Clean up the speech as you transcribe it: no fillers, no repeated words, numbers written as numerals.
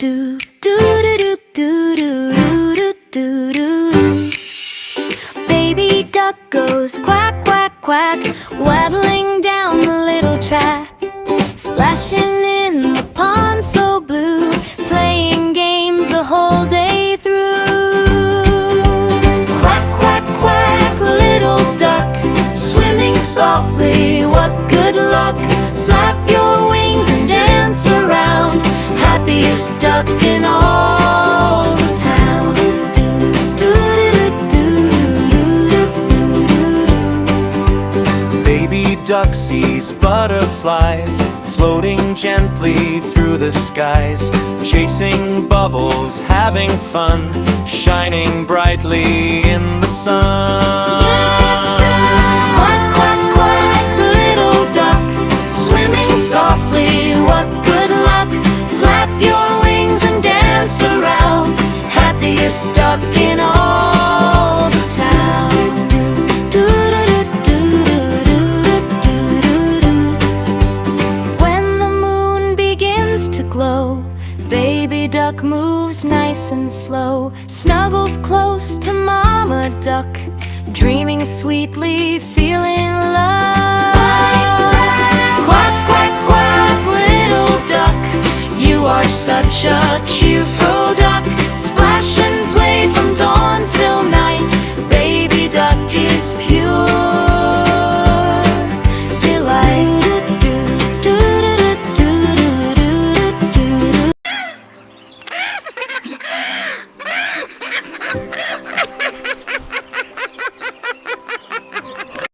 do do do do do do do do do. Baby duck goes quack quack quack, waddling down the little track, splashing in the pond so blue, playing games the whole day through. Quack quack quack, little duck, swimming softly, what good luck. Flap your wings and dance around, happiest duck in all the town. Baby duck sees butterflies floating gently through the skies, chasing bubbles, having fun, shining brightly in the sun. Quack, quack, quack, little duck, swimming softly, what good luck. Flap your wings and dance around, happiest duck in all the town. When the moon begins to glow, baby duck moves nice and slow, snuggles close to mama duck, dreaming sweetly, feeling love. Quack, quack, quack, little duck, you are such a cute